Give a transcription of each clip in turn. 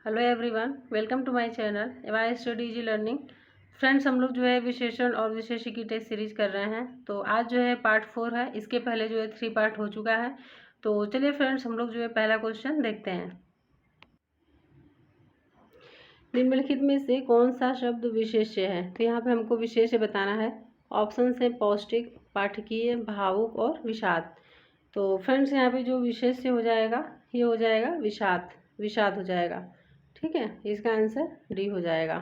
Hello everyone, welcome to my channel AY study easy learning. Friends, हम लोग जो है विशेषण और विशेषी की टेस्ट सीरीज कर रहे हैं। तो आज जो है पार्ट 4 है। इसके पहले जो है 3 पार्ट हो चुका है। तो चलिए फ्रेंड्स, हम लोग जो है पहला क्वेश्चन देखते हैं। निम्नलिखित में से कौन सा शब्द विशेष्य है? तो यहाँ पे हमको विशेष्य बताना है। ऑप्शन है पौष्टिक, पाठकीय, भावुक और विषाद। तो फ्रेंड्स, यहाँ पे जो विशेष्य हो जाएगा ये हो जाएगा विषाद। विषाद हो जाएगा। ठीक है, इसका आंसर डी हो जाएगा।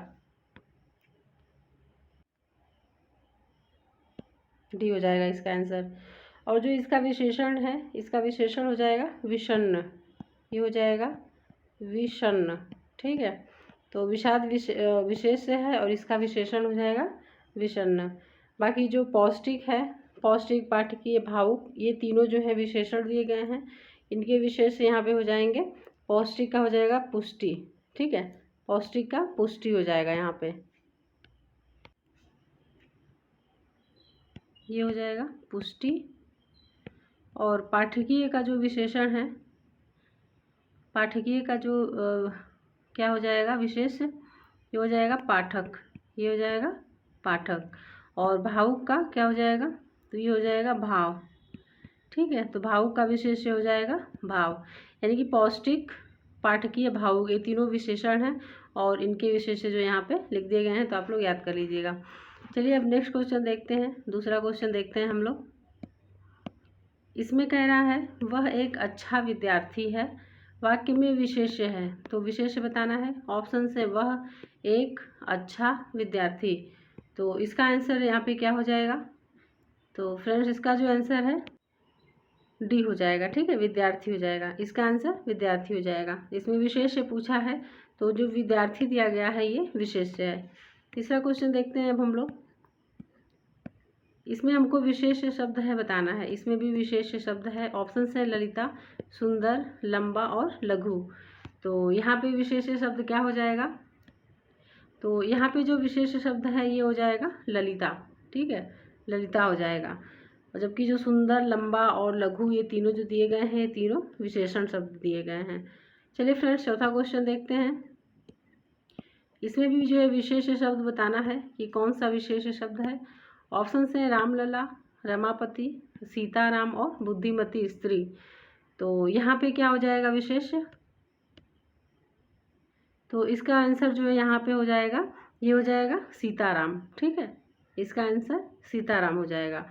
डी हो जाएगा इसका आंसर। और जो इसका विशेषण है, इसका विशेषण हो जाएगा विषण्ण। ये हो जाएगा विषण्ण। ठीक है, तो विषाद विशेष है और इसका विशेषण हो जाएगा विषण्ण। बाकी जो पौष्टिक है, पौष्टिक, पाठकीय, भावुक, ये तीनों जो है विशेषण दिए गए हैं। इनके विशेष यहाँ पे हो जाएंगे। पौष्टिक का हो जाएगा पुष्टि। ठीक है, पौष्टिक का पुष्टि हो जाएगा यहाँ पे। ये हो जाएगा पुष्टि। और पाठकीय का जो विशेषण है, पाठकीय का जो क्या हो जाएगा विशेष, ये हो जाएगा पाठक। ये हो जाएगा पाठक। और भावुक का क्या हो जाएगा? तो ये हो जाएगा भाव। ठीक है, तो भावुक का विशेष हो जाएगा भाव। यानी कि पौष्टिक, पाठकीय, भावुक, ये तीनों विशेषण हैं और इनके विशेष जो यहाँ पे लिख दिए गए हैं, तो आप लोग याद कर लीजिएगा। चलिए अब नेक्स्ट क्वेश्चन देखते हैं। दूसरा क्वेश्चन देखते हैं हम लोग। इसमें कह रहा है वह एक अच्छा विद्यार्थी है। वाक्य में विशेष्य है, तो विशेष्य बताना है। ऑप्शन से वह एक अच्छा विद्यार्थी। तो इसका आंसर यहाँ पे क्या हो जाएगा? तो फ्रेंड्स, इसका जो आंसर है डी हो जाएगा। ठीक है, विद्यार्थी हो जाएगा। इसका आंसर विद्यार्थी हो जाएगा। इसमें विशेष्य पूछा है, तो जो विद्यार्थी दिया गया है ये विशेष्य है। तीसरा क्वेश्चन देखते हैं अब हम लोग। इसमें हमको विशेष शब्द है बताना है। इसमें भी विशेष शब्द है। ऑप्शन है ललिता, सुंदर, लंबा और लघु। तो यहाँ पे विशेष शब्द क्या हो जाएगा? तो यहाँ पे जो विशेष शब्द है ये हो जाएगा ललिता। ठीक है, ललिता हो जाएगा। और जबकि जो सुंदर, लंबा और लघु, ये तीनों जो दिए गए हैं, ये तीनों विशेषण शब्द दिए गए हैं। चलिए फ्रेंड्स, चौथा क्वेश्चन देखते हैं। इसमें भी जो है विशेष शब्द बताना है कि कौन सा विशेष शब्द है। ऑप्शन है रामलला, रमापति, सीताराम और बुद्धिमती स्त्री। तो यहाँ पे क्या हो जाएगा विशेष? तो इसका आंसर जो है यहाँ पे हो जाएगा, ये हो जाएगा सीताराम। ठीक है, इसका आंसर सीताराम हो जाएगा।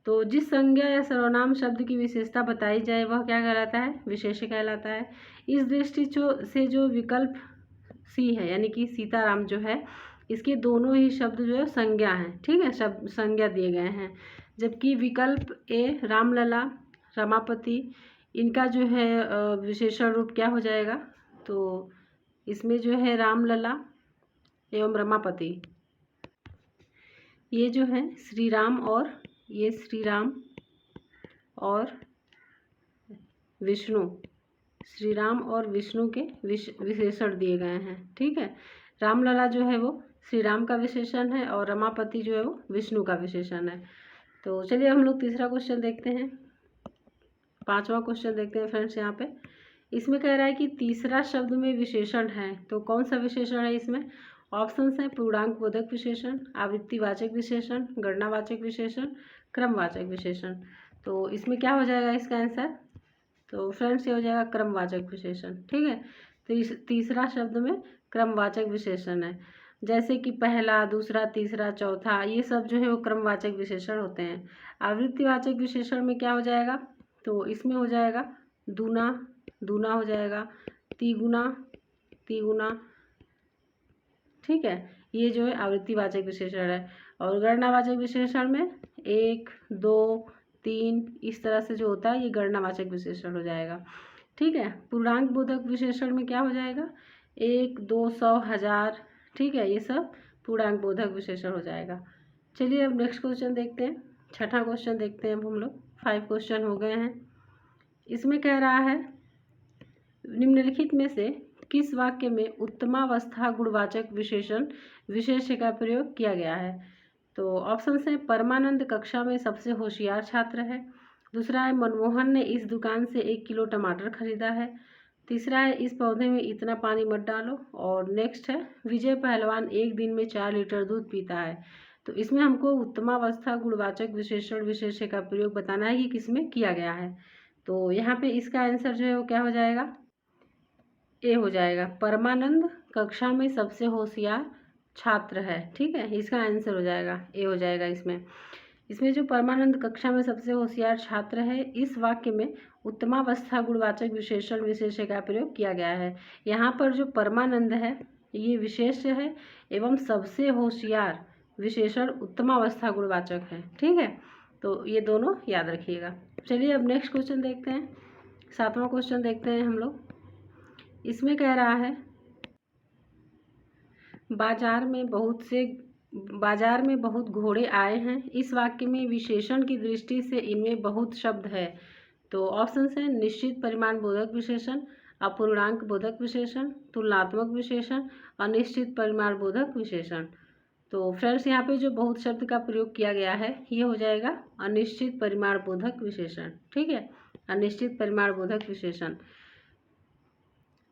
तो जिस संज्ञा या सर्वनाम शब्द की विशेषता बताई जाए वह क्या कहलाता है? विशेष कहलाता है। इस दृष्टि से जो विकल्प सी है, यानी कि सीताराम जो है, इसके दोनों ही शब्द जो है संज्ञा हैं। ठीक है, शब्द संज्ञा दिए गए हैं। जबकि विकल्प ए रामलला, रमापति, इनका जो है विशेषण रूप क्या हो जाएगा? तो इसमें जो है रामलला एवं रमापति, ये जो है श्री राम और ये श्री राम और विष्णु, श्री राम और विष्णु के विशेषण दिए गए हैं। ठीक है, रामलला जो है वो श्री राम का विशेषण है और रमापति जो है वो विष्णु का विशेषण है। तो चलिए हम लोग तीसरा क्वेश्चन देखते हैं। पांचवा क्वेश्चन देखते हैं फ्रेंड्स। यहाँ पे इसमें कह रहा है कि तीसरा शब्द में विशेषण है, तो कौन सा विशेषण है इसमें? ऑप्शन है पूर्णांक बोधक विशेषण, आवृत्तिवाचक विशेषण, गणनावाचक विशेषण, क्रमवाचक विशेषण। तो इसमें क्या हो जाएगा इसका आंसर? तो फ्रेंड्स, ये हो जाएगा क्रमवाचक विशेषण। ठीक है, तो तीसरा शब्द में क्रमवाचक विशेषण है। जैसे कि पहला, दूसरा, तीसरा, चौथा, ये सब जो है वो क्रमवाचक विशेषण होते हैं। आवृत्तिवाचक विशेषण में क्या हो जाएगा? तो इसमें हो जाएगा दूना, दूना हो जाएगा, तिगुना, तिगुना। ठीक है, ये जो है आवृत्तिवाचक विशेषण है। और गणनावाचक विशेषण में 1, 2, 3 इस तरह से जो होता है ये गणनावाचक विशेषण हो जाएगा। ठीक है, पूर्णांक बोधक विशेषण में क्या हो जाएगा? 1, 2, 100, 1000। ठीक है, ये सब पूर्णांक बोधक विशेषण हो जाएगा। चलिए अब नेक्स्ट क्वेश्चन देखते हैं। छठा क्वेश्चन देखते हैं अब हम लोग। 5 क्वेश्चन हो गए हैं। इसमें कह रहा है निम्नलिखित में से किस वाक्य में उत्तमावस्था गुणवाचक विशेषण विशेष्य का प्रयोग किया गया है? तो ऑप्शन है परमानंद कक्षा में सबसे होशियार छात्र है। दूसरा है मनमोहन ने इस दुकान से 1 किलो टमाटर खरीदा है। तीसरा है इस पौधे में इतना पानी मत डालो। और नेक्स्ट है विजय पहलवान एक दिन में 4 लीटर दूध पीता है। तो इसमें हमको उत्तमावस्था गुणवाचक विशेषण विशेष्य का प्रयोग बताना है कि किसमें किया गया है। तो यहाँ पे इसका आंसर जो है वो क्या हो जाएगा, ए हो जाएगा। परमानंद कक्षा में सबसे होशियार छात्र है। ठीक है, इसका आंसर हो जाएगा ए हो जाएगा। इसमें जो परमानंद कक्षा में सबसे होशियार छात्र है, इस वाक्य में उत्तमावस्था गुणवाचक विशेषण विशेष्य का प्रयोग किया गया है। यहाँ पर जो परमानंद है ये विशेष्य है एवं सबसे होशियार विशेषण उत्तमावस्था गुणवाचक है। ठीक है, तो ये दोनों याद रखिएगा। चलिए अब नेक्स्ट क्वेश्चन देखते हैं, 7वां क्वेश्चन देखते हैं हम लोग। इसमें कह रहा है बाजार में बहुत घोड़े आए हैं। इस वाक्य में विशेषण की दृष्टि से इनमें बहुत शब्द है। तो ऑप्शन है निश्चित परिमाण बोधक विशेषण, अपूर्णांक बोधक विशेषण, तुलनात्मक विशेषण, अनिश्चित परिमाण बोधक विशेषण। तो फ्रेंड्स यहाँ पे जो बहुत शब्द का प्रयोग किया गया है ये हो जाएगा अनिश्चित परिमाण बोधक विशेषण। ठीक है, अनिश्चित परिमाण बोधक विशेषण।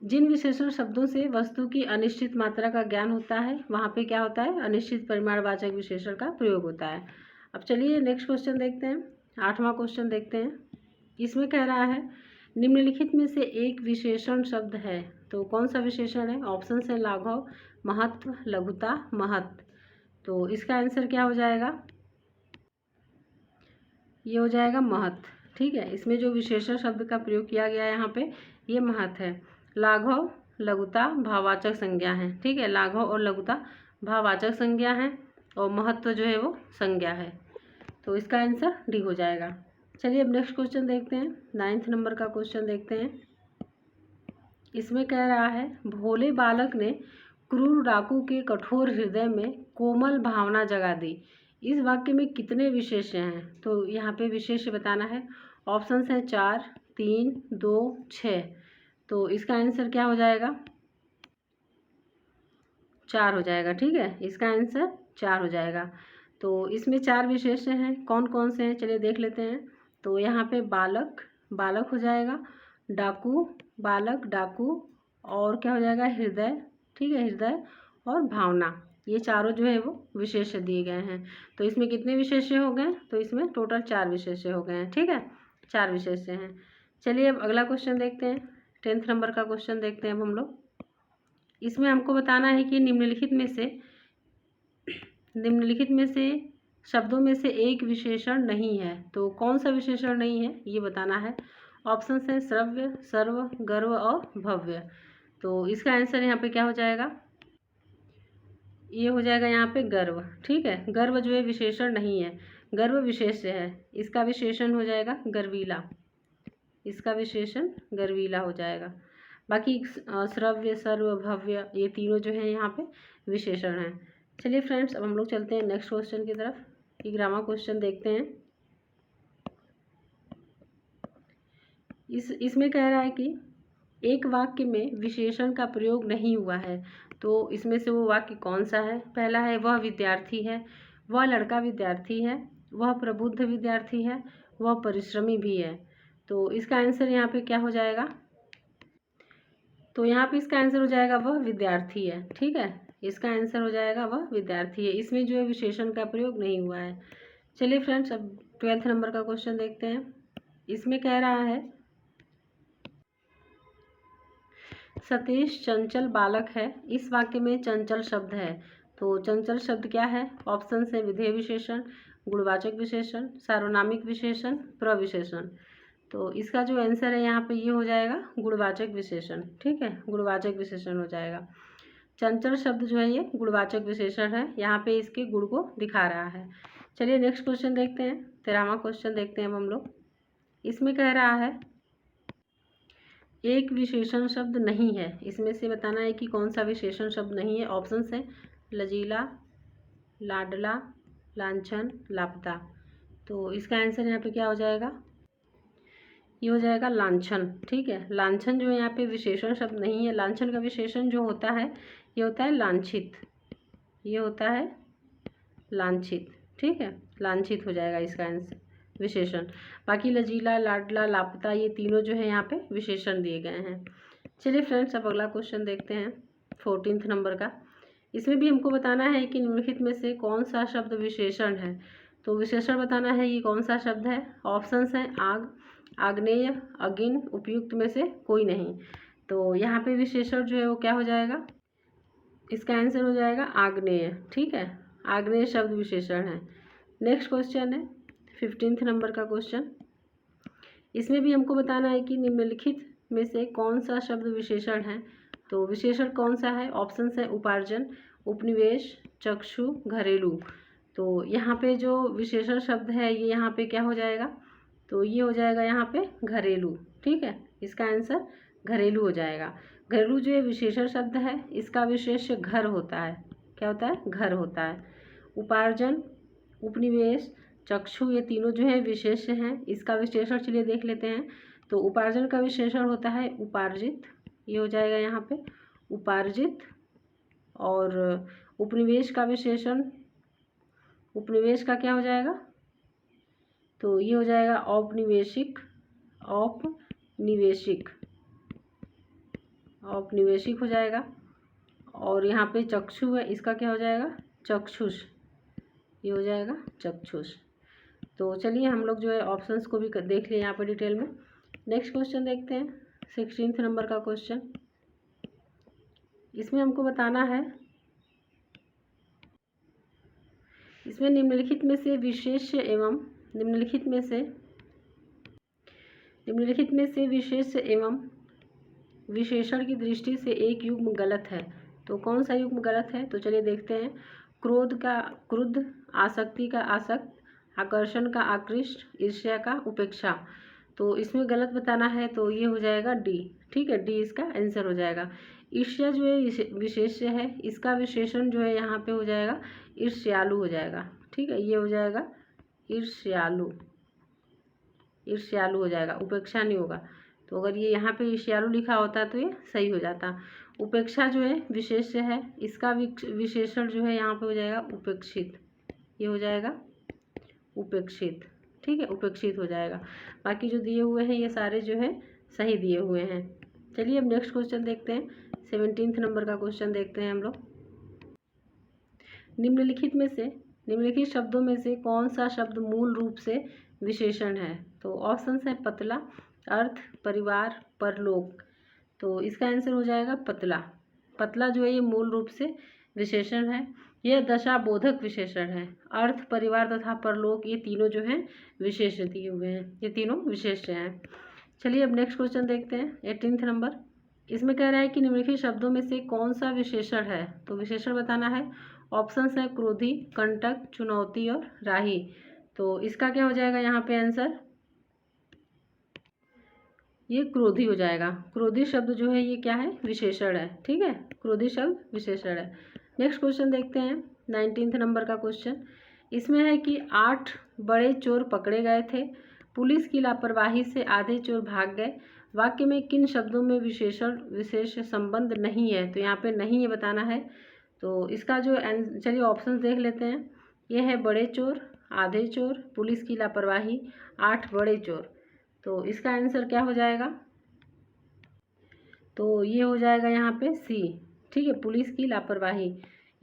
जिन विशेषण शब्दों से वस्तु की अनिश्चित मात्रा का ज्ञान होता है वहाँ पे क्या होता है, अनिश्चित परिमाणवाचक विशेषण का प्रयोग होता है। अब चलिए नेक्स्ट क्वेश्चन देखते हैं, 8वां क्वेश्चन देखते हैं। इसमें कह रहा है निम्नलिखित में से एक विशेषण शब्द है। तो कौन सा विशेषण है, ऑप्शन है लाघव, महत्व, लघुता, महत्व। तो इसका आंसर क्या हो जाएगा, ये हो जाएगा महत्व। ठीक है, इसमें जो विशेषण शब्द का प्रयोग किया गया है यहाँ पे ये महत्व है। लाघव लघुता भाववाचक संज्ञा है। ठीक है, लाघव और लघुता भाववाचक संज्ञा है और महत्व जो है वो संज्ञा है। तो इसका आंसर डी हो जाएगा। चलिए अब नेक्स्ट क्वेश्चन देखते हैं, 9th नंबर का क्वेश्चन देखते हैं। इसमें कह रहा है भोले बालक ने क्रूर डाकू के कठोर हृदय में कोमल भावना जगा दी। इस वाक्य में कितने विशेष्य हैं, तो यहाँ पे विशेष्य बताना है। ऑप्शंस हैं 4, 3, 2, 6। तो इसका आंसर क्या हो जाएगा, 4 हो जाएगा। ठीक है, इसका आंसर 4 हो जाएगा। तो इसमें 4 विशेष्य हैं, कौन कौन से हैं चलिए देख लेते हैं। तो यहाँ पे बालक हो जाएगा, डाकू बालक डाकू, और क्या हो जाएगा हृदय। ठीक है, हृदय और भावना, ये चारों जो है वो विशेष्य दिए गए हैं। तो इसमें कितने विशेष्य हो गए, तो इसमें टोटल 4 विशेष्य हो गए हैं। ठीक है, 4 विशेष्य हैं। चलिए अब अगला क्वेश्चन देखते हैं, 10th नंबर का क्वेश्चन देखते हैं अब हम लोग। इसमें हमको बताना है कि निम्नलिखित में से शब्दों में से एक विशेषण नहीं है। तो कौन सा विशेषण नहीं है ये बताना है। ऑप्शन है श्रव्य, सर्व, गर्व और भव्य। तो इसका आंसर यहाँ पे क्या हो जाएगा, ये हो जाएगा यहाँ पे गर्व। ठीक है, गर्व जो है विशेषण नहीं है, गर्व विशेष्य है। इसका विशेषण हो जाएगा गर्वीला, इसका विशेषण गर्वीला हो जाएगा। बाकी श्रव्य, सर्व, भव्य ये तीनों जो है यहाँ पे विशेषण हैं। चलिए फ्रेंड्स अब हम लोग चलते हैं नेक्स्ट क्वेश्चन की तरफ, 11वां क्वेश्चन देखते हैं। इसमें कह रहा है कि एक वाक्य में विशेषण का प्रयोग नहीं हुआ है। तो इसमें से वो वाक्य कौन सा है। पहला है वह विद्यार्थी है, वह लड़का विद्यार्थी है, वह प्रबुद्ध विद्यार्थी है, वह परिश्रमी भी है। तो इसका आंसर यहाँ पे क्या हो जाएगा, तो यहाँ पे इसका आंसर हो जाएगा वह विद्यार्थी है। ठीक है, इसका आंसर हो जाएगा वह विद्यार्थी है। इसमें जो है विशेषण का प्रयोग नहीं हुआ है। चलिए फ्रेंड्स अब 12th नंबर का क्वेश्चन देखते हैं। इसमें कह रहा है सतीश चंचल बालक है। इस वाक्य में चंचल शब्द है। तो चंचल शब्द क्या है, ऑप्शन है विधेय विशेषण, गुणवाचक विशेषण, सार्वनामिक विशेषण, प्रविशेषण। तो इसका जो आंसर है यहाँ पे ये हो जाएगा गुणवाचक विशेषण। ठीक है, गुणवाचक विशेषण हो जाएगा। चंचल शब्द जो है ये गुणवाचक विशेषण है, यहाँ पे इसके गुण को दिखा रहा है। चलिए नेक्स्ट क्वेश्चन देखते हैं, 13वां क्वेश्चन देखते हैं अब हम लोग। इसमें कह रहा है एक विशेषण शब्द नहीं है। इसमें से बताना है कि कौन सा विशेषण शब्द नहीं है। ऑप्शन है लजीला, लाडला, लांछन, लापता। तो इसका आंसर यहाँ पे क्या हो जाएगा, ये हो जाएगा लांछन। ठीक है, लांछन जो है यहाँ पे विशेषण शब्द नहीं है। लांछन का विशेषण जो होता है ये होता है लांछित, ये होता है लांछित। ठीक है, लांछित हो जाएगा इसका आंसर विशेषण। बाकी लजीला, लाडला, लापता ये तीनों जो है यहाँ पे विशेषण दिए गए हैं। चलिए फ्रेंड्स, अब अगला क्वेश्चन देखते हैं 14 नंबर का। इसमें भी हमको बताना है कि निम्नलिखित में से कौन सा शब्द विशेषण है। तो विशेषण बताना है ये कौन सा शब्द है। ऑप्शंस हैं आग, आग्नेय, अगिन, उपयुक्त में से कोई नहीं। तो यहाँ पे विशेषण जो है वो क्या हो जाएगा, इसका आंसर हो जाएगा आग्नेय। ठीक है, आग्नेय शब्द विशेषण है। नेक्स्ट क्वेश्चन है 15 नंबर का क्वेश्चन। इसमें भी हमको बताना है कि निम्नलिखित में से कौन सा शब्द विशेषण है। तो विशेषण कौन सा है। ऑप्शंस है उपार्जन, उपनिवेश, चक्षु, घरेलू। तो यहाँ पे जो विशेषण शब्द है ये यहाँ पे क्या हो जाएगा, तो ये हो जाएगा यहाँ पे घरेलू। ठीक है, इसका आंसर घरेलू हो जाएगा। घरेलू जो है विशेषण शब्द है, इसका विशेष घर होता है। क्या होता है, घर होता है। उपार्जन, उपनिवेश, चक्षु, ये तीनों जो है विशेष्य हैं। इसका विशेषण चलिए देख लेते हैं। तो उपार्जन का विशेषण होता है उपार्जित, ये हो जाएगा यहाँ पे उपार्जित। और उपनिवेश का विशेषण, उपनिवेश का क्या हो जाएगा, तो ये हो जाएगा औपनिवेशिक, औपनिवेशिक, औपनिवेशिक हो जाएगा। और यहाँ पे चक्षु है, इसका क्या हो जाएगा, चक्षुष, ये हो जाएगा चक्षुष। तो चलिए हम लोग जो है ऑप्शंस को भी देख लें यहाँ पर डिटेल में। नेक्स्ट क्वेश्चन देखते हैं 16 नंबर का क्वेश्चन। इसमें हमको बताना है, इसमें निम्नलिखित में से विशेष्य एवं निम्नलिखित में से विशेष्य एवं विशेषण की दृष्टि से एक युग्म गलत है। तो कौन सा युग्म गलत है, तो चलिए देखते हैं। क्रोध का क्रुद्ध, आसक्ति का आसक्त, आकर्षण का आकृष्ट, ईर्ष्या का उपेक्षा। तो इसमें गलत बताना है, तो ये हो जाएगा डी। ठीक है, डी इसका आंसर हो जाएगा। ईर्ष्या जो है विशेष्य है, इसका विशेषण जो है यहाँ पे हो जाएगा ईर्ष्यालु हो जाएगा। ठीक है, ये हो जाएगा ईर्ष्यालु, ईर्ष्यालु हो जाएगा, उपेक्षा नहीं होगा। तो अगर ये यहाँ पे ईर्ष्यालु लिखा होता तो ये सही हो जाता। उपेक्षा जो है विशेष्य है, इसका विशेषण जो है यहाँ पे हो जाएगा उपेक्षित, ये हो जाएगा उपेक्षित। ठीक है, उपेक्षित हो जाएगा। बाकी जो दिए हुए हैं ये सारे जो है सही दिए हुए हैं। चलिए अब नेक्स्ट क्वेश्चन देखते हैं 17 नंबर का क्वेश्चन देखते हैं हम लोग। निम्नलिखित शब्दों में से कौन सा शब्द मूल रूप से विशेषण है। तो ऑप्शन है पतला, अर्थ, परिवार, परलोक। तो इसका आंसर हो जाएगा पतला। पतला जो है ये मूल रूप से विशेषण है, यह दशा बोधक विशेषण है। अर्थ, परिवार तथा परलोक ये तीनों जो हैं विशेष दिए हुए हैं, ये तीनों विशेष हैं। चलिए अब नेक्स्ट क्वेश्चन देखते हैं 18 नंबर। इसमें कह रहा है कि निम्नलिखित शब्दों में से कौन सा विशेषण है। तो विशेषण बताना है। ऑप्शंस है क्रोधी, कंटक, चुनौती और राही। तो इसका क्या हो जाएगा यहाँ पे आंसर, ये क्रोधी हो जाएगा। क्रोधी शब्द जो है ये क्या है, विशेषण है। ठीक है, क्रोधी शब्द विशेषण है। नेक्स्ट क्वेश्चन देखते हैं 19 नंबर का क्वेश्चन। इसमें है कि 8 बड़े चोर पकड़े गए थे, पुलिस की लापरवाही से आधे चोर भाग गए। वाक्य में किन शब्दों में विशेषण विशेष संबंध नहीं है। तो यहाँ पे नहीं ये बताना है। तो इसका जो चलिए ऑप्शन देख लेते हैं। ये है बड़े चोर, आधे चोर, पुलिस की लापरवाही, 8 बड़े चोर। तो इसका आंसर क्या हो जाएगा, तो ये हो जाएगा यहाँ पे सी। ठीक है, पुलिस की लापरवाही।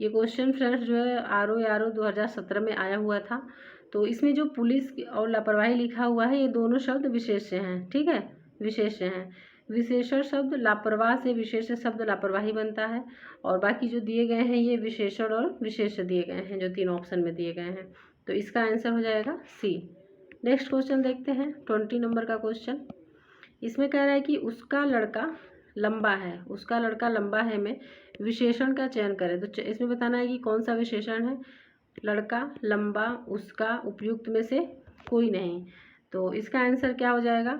ये क्वेश्चन फ्रेंड्स जो है RO 2017 में आया हुआ था। तो इसमें जो पुलिस और लापरवाही लिखा हुआ है ये दोनों शब्द विशेष्य हैं। ठीक है, विशेष्य हैं। विशेषण शब्द लापरवाह से विशेष्य शब्द लापरवाही बनता है। और बाकी जो दिए गए हैं ये विशेषण और विशेष्य दिए गए हैं, जो 3 ऑप्शन में दिए गए हैं। तो इसका आंसर हो जाएगा सी। नेक्स्ट क्वेश्चन देखते हैं 20 नंबर का क्वेश्चन। इसमें कह रहा है कि उसका लड़का लंबा है, उसका लड़का लंबा है में विशेषण का चयन करें। तो इसमें बताना है कि कौन सा विशेषण है। लड़का, लंबा, उसका, उपयुक्त में से कोई नहीं। तो इसका आंसर क्या हो जाएगा,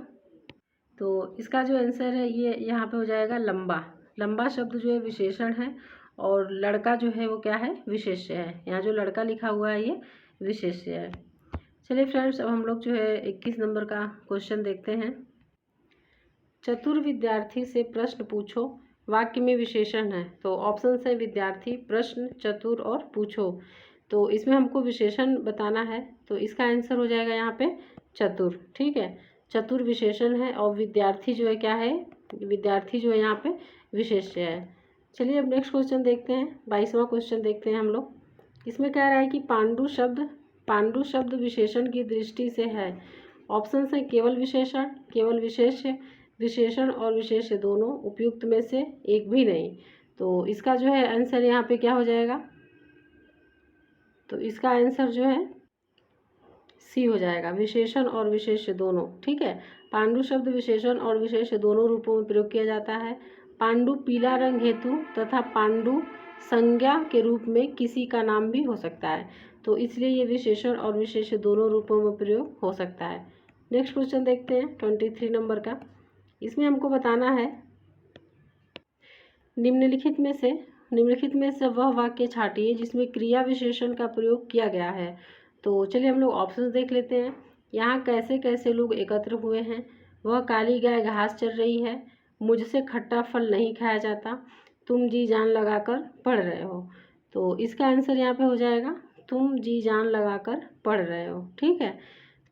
तो इसका जो आंसर है ये यहाँ पे हो जाएगा लंबा। लंबा शब्द जो है विशेषण है और लड़का जो है वो क्या है, विशेष्य है। यहाँ जो लड़का लिखा हुआ है ये विशेष्य है। चलिए फ्रेंड्स अब हम लोग जो है 21 नंबर का क्वेश्चन देखते हैं। चतुर विद्यार्थी से प्रश्न पूछो, वाक्य में विशेषण है। तो ऑप्शन है विद्यार्थी, प्रश्न, चतुर और पूछो। तो इसमें हमको विशेषण बताना है। तो इसका आंसर हो जाएगा यहाँ पे चतुर। ठीक है, चतुर विशेषण है और विद्यार्थी जो है क्या है, विद्यार्थी जो है यहाँ पे विशेष्य है। चलिए अब नेक्स्ट क्वेश्चन देखते हैं, 22वां क्वेश्चन देखते हैं हम लोग। इसमें कह रहा है कि पांडु शब्द विशेषण की दृष्टि से है। ऑप्शन है केवल विशेषण, केवल विशेष्य, विशेषण और विशेष्य दोनों, उपयुक्त में से एक भी नहीं। तो इसका जो है आंसर यहाँ पे क्या हो जाएगा, तो इसका आंसर जो है सी हो जाएगा, विशेषण और विशेष्य दोनों। ठीक है, पांडु शब्द विशेषण और विशेष्य दोनों रूपों में प्रयोग किया जाता है। पांडु पीला रंग हेतु तथा पांडु संज्ञा के रूप में किसी का नाम भी हो सकता है। तो इसलिए ये विशेषण और विशेष्य दोनों रूपों में प्रयोग हो सकता है। नेक्स्ट क्वेश्चन देखते हैं 23 नंबर का। इसमें हमको बताना है निम्नलिखित में से वह वाक्य छांटिए जिसमें क्रिया विशेषण का प्रयोग किया गया है। तो चलिए हम लोग ऑप्शंस देख लेते हैं। यहाँ कैसे कैसे लोग एकत्र हुए हैं, वह काली गाय घास चर रही है, मुझसे खट्टा फल नहीं खाया जाता, तुम जी जान लगाकर पढ़ रहे हो। तो इसका आंसर यहाँ पे हो जाएगा तुम जी जान लगाकर पढ़ रहे हो। ठीक है,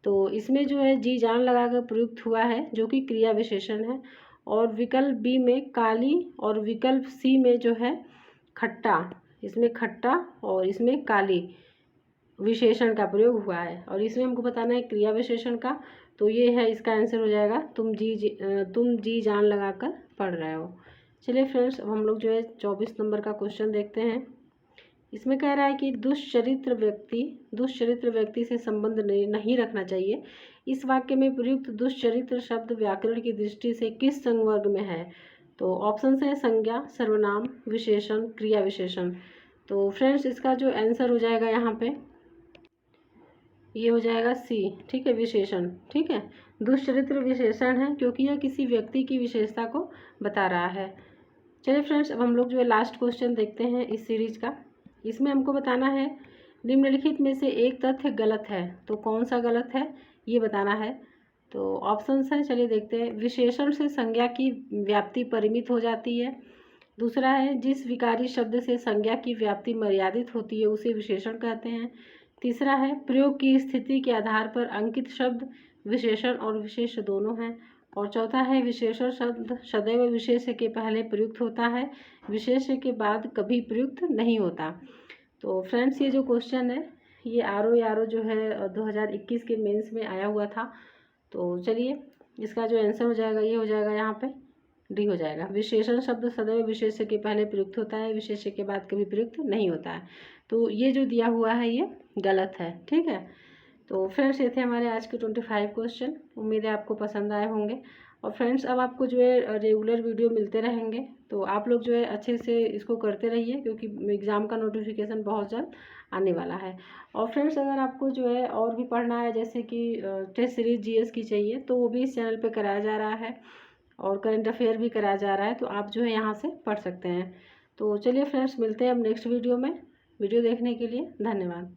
तो इसमें जो है जी जान लगाकर प्रयुक्त हुआ है जो कि क्रिया विशेषण है, और विकल्प बी में काली और विकल्प सी में जो है खट्टा, इसमें खट्टा और इसमें काली विशेषण का प्रयोग हुआ है, और इसमें हमको बताना है क्रिया विशेषण का। तो ये है, इसका आंसर हो जाएगा तुम जी जान लगाकर पढ़ रहे हो। चलिए फ्रेंड्स, अब हम लोग जो है 24 नंबर का क्वेश्चन देखते हैं। इसमें कह रहा है कि दुष्चरित्र व्यक्ति से संबंध नहीं रखना चाहिए। इस वाक्य में प्रयुक्त दुष्चरित्र शब्द व्याकरण की दृष्टि से किस संवर्ग में है। तो ऑप्शन है संज्ञा, सर्वनाम, विशेषण, क्रिया विशेषण। तो फ्रेंड्स, इसका जो आंसर हो जाएगा यहाँ पे ये हो जाएगा सी। ठीक है, विशेषण। ठीक है, दुष्चरित्र विशेषण है क्योंकि यह किसी व्यक्ति की विशेषता को बता रहा है। चलिए फ्रेंड्स, अब हम लोग जो है लास्ट क्वेश्चन देखते हैं इस सीरीज का। इसमें हमको बताना है निम्नलिखित में से एक तथ्य गलत है। तो कौन सा गलत है ये बताना है। तो ऑप्शंस हैं, चलिए देखते हैं। विशेषण से संज्ञा की व्याप्ति परिमित हो जाती है। दूसरा है जिस विकारी शब्द से संज्ञा की व्याप्ति मर्यादित होती है उसे विशेषण कहते हैं। तीसरा है प्रयोग की स्थिति के आधार पर अंकित शब्द विशेषण और विशेष्य दोनों हैं। और चौथा है विशेषण शब्द सदैव विशेष्य के पहले प्रयुक्त होता है, विशेष्य के बाद कभी प्रयुक्त नहीं होता। तो फ्रेंड्स, ये जो क्वेश्चन है ये आर जो है 2021 के मेंस में आया हुआ था। तो चलिए, इसका जो आंसर हो जाएगा ये हो जाएगा यहाँ पे डी हो जाएगा। विशेषण शब्द सदैव विशेष्य के पहले प्रयुक्त होता है, विशेष्य के बाद कभी प्रयुक्त नहीं होता है। तो ये जो दिया हुआ है ये गलत है। ठीक है, तो फ्रेंड्स, ये थे हमारे आज के 25 क्वेश्चन। उम्मीद है आपको पसंद आए होंगे। और फ्रेंड्स, अब आपको जो है रेगुलर वीडियो मिलते रहेंगे, तो आप लोग जो है अच्छे से इसको करते रहिए क्योंकि एग्ज़ाम का नोटिफिकेशन बहुत जल्द आने वाला है। और फ्रेंड्स, अगर आपको जो है और भी पढ़ना है, जैसे कि टेस्ट सीरीज जीएस की चाहिए, तो वो भी इस चैनल पे कराया जा रहा है, और करंट अफेयर भी कराया जा रहा है, तो आप जो है यहाँ से पढ़ सकते हैं। तो चलिए फ्रेंड्स, मिलते हैं अब नेक्स्ट वीडियो में। वीडियो देखने के लिए धन्यवाद।